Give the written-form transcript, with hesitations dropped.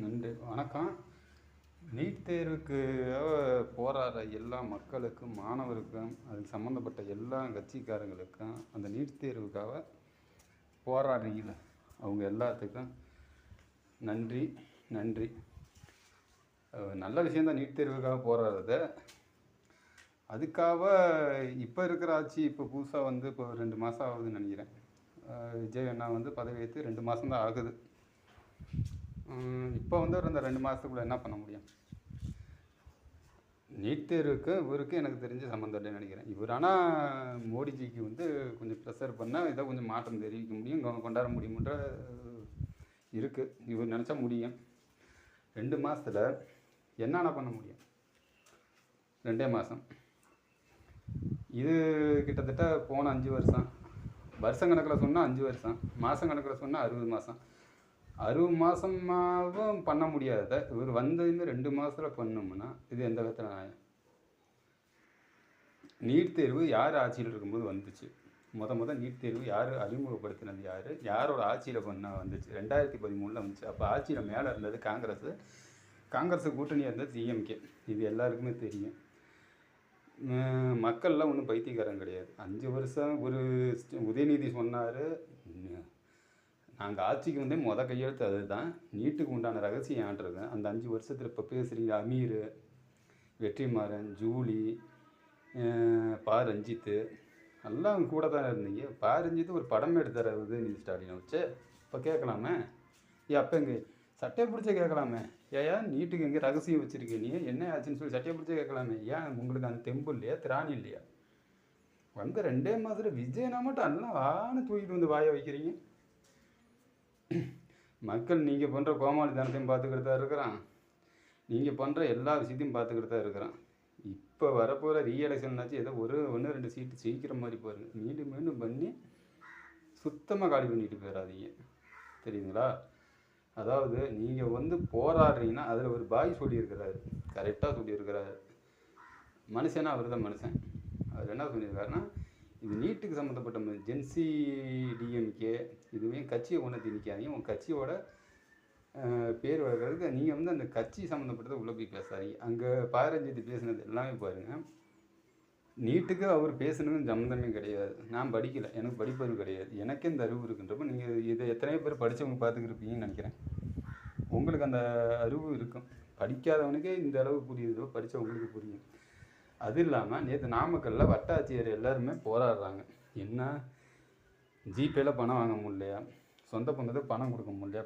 நன்றி. வணக்கம். நீட் தேர்வுக்காக போராடுற எல்லா மக்களுக்கும், மாணவருக்கும், அதுக்கு சம்மந்தப்பட்ட எல்லா கட்சிக்காரங்களுக்கும், அந்த நீட் தேர்வுக்காக போராடுறீங்கள்ல, அவங்க எல்லாத்துக்கும் நன்றி, நன்றி. நல்ல விஷயந்தான் நீட் தேர்வுக்காக போராடுறது. அதுக்காக இப்போ இருக்கிற ஆட்சி இப்போ புதுசாக வந்து இப்போ 2 மாதம் ஆகுதுன்னு நினைக்கிறேன். விஜய் அண்ணா வந்து பதவியேற்று 2 மாதம் தான் ஆகுது. இப்போ வந்து ஒரு இந்த 2 மாதத்துக்குள்ளே என்ன பண்ண முடியும்? நீட் தேர்வுக்கு இவருக்கு எனக்கு தெரிஞ்ச சம்மந்தம் இல்லைன்னு நினைக்கிறேன். இவர் ஆனால் மோடிஜிக்கு வந்து கொஞ்சம் ப்ரெஷர் பண்ணால் இதை கொஞ்சம் மாற்றம் தெரிவிக்க முடியும், கொண்டாட முடியும்ன்ற இருக்குது. இவர் நினச்சா முடியும். 2 மாதத்தில் என்னென்ன பண்ண முடியும்? 2 மாதம். இது கிட்டத்தட்ட போன 5 வருஷம். வருஷக்கணக்கில் சொன்னால் 5 வருஷம், மாதம் கணக்கில் சொன்னால் 60 மாதம். 60 மாதமாகவும் பண்ண முடியாத இவர் வந்ததுமே 2 மாதத்தில் பண்ணோம்னா இது எந்த விதத்தில் நியாயம்? நீட் தேர்வு யார் ஆட்சியில் இருக்கும்போது வந்துச்சு? முத நீட் தேர்வு யார் அறிமுகப்படுத்தினது? யாரோட ஆட்சியில் வந்துச்சு? 2013 வந்துச்சு. அப்போ ஆட்சியில் மேலே இருந்தது காங்கிரஸ் கூட்டணியாக இருந்தது டிஎம்கே. இது எல்லாருக்குமே தெரியும். மக்கள்லாம் ஒன்றும் பைத்தியக்காரன் கிடையாது. 5 வருஷம் ஒரு உதயநிதி சொன்னார், நாங்கள் ஆட்சிக்கு வந்து கையெழுத்து அதுதான். நீட்டுக்கு உண்டான ரகசியம் ஆண்டுருக்கு. அந்த 5 வருஷத்தில் இப்போ பேசுகிறீங்க அமீர், வெற்றிமாறன், ஜூலி, ரஞ்சித்து எல்லாம் கூட தான் இருந்தீங்க. ரஞ்சித்து ஒரு படம் எடுத்தார் உதயநிதி ஸ்டாலினை வச்சு. இப்போ கேட்கலாமே? அப்போ எங்கே சட்டையை பிடிச்ச கேட்கலாமே? ஏன் நீட்டுக்கு எங்கே ரகசியம் வச்சுருக்கீங்க? நீ என்ன ஆச்சுன்னு சொல்லி சட்டையை பிடிச்ச கேட்கலாமே? ஏன் உங்களுக்கு அந்த தெம்பு இல்லையா, திராணி இல்லையா? வந்து 2 மாதத்தில் விஜயனா மட்டும் எல்லாம் ஆணை தூக்கிட்டு வந்து வாய வைக்கிறீங்க. மக்கள் நீங்கள் பண்ணுற கோமாளித்தனத்தையும் பார்த்துக்கிட்டு தான் இருக்கிறான். நீங்கள் பண்ணுற எல்லா விஷயத்தையும் பார்த்துக்கிட்டு தான் இருக்கிறான். இப்போ வரப்போகிற ரீஎலெக்ஷன்னாச்சு ஏதோ 1-2 சீட்டு ஜெயிக்கிற மாதிரி பாருங்கள். மீண்டும் பண்ணி சுத்தமாக காலி பண்ணிட்டு போயிடாதீங்க, தெரியுங்களா? அதாவது நீங்கள் வந்து போராடுறீங்கன்னா அதில் ஒரு பாய் சொல்லியிருக்கிறாரு, கரெக்டாக சொல்லியிருக்கிறாரு. மனுஷனா அவர் தான் மனுஷன். அவர் என்ன சொல்லியிருக்காருன்னா, இது நீட்டுக்கு சம்மந்தப்பட்ட ஜென்சி டிஎம்கே இதுவே கட்சியை ஒன்று திணிக்காதீங்க. உங்கள் கட்சியோட பேர் வர்றதுக்கு நீங்கள் வந்து அந்த கட்சி சம்மந்தப்பட்டதை உள்ளே போய் பேசாதீங்க. அங்கே ரஞ்சித் பேசுனது எல்லாமே பாருங்கள். நீட்டுக்கு அவர் பேசுனதும் சம்மந்தமே கிடையாது. நான் படிக்கலை, எனக்கு படிப்பது கிடையாது. எனக்கே இந்த அறிவு இருக்குன்றப்போ நீங்கள் இதை எத்தனையோ பேர் படித்தவங்க பார்த்துக்கிருப்பீங்கன்னு நினைக்கிறேன். உங்களுக்கு அந்த அறிவு இருக்கும். படிக்காதவனுக்கே இந்த அளவு புரியுதோ படித்தவங்களுக்கு புரியும். அது இல்லாமல் நேற்று நாமக்கல்லில் வட்டாட்சியர் எல்லாருமே போராடுறாங்க. என்ன, ஜிபேயில் பணம் வாங்க முடியலையா, சொந்த பந்தத்துக்கு பணம் கொடுக்க முடியலையா,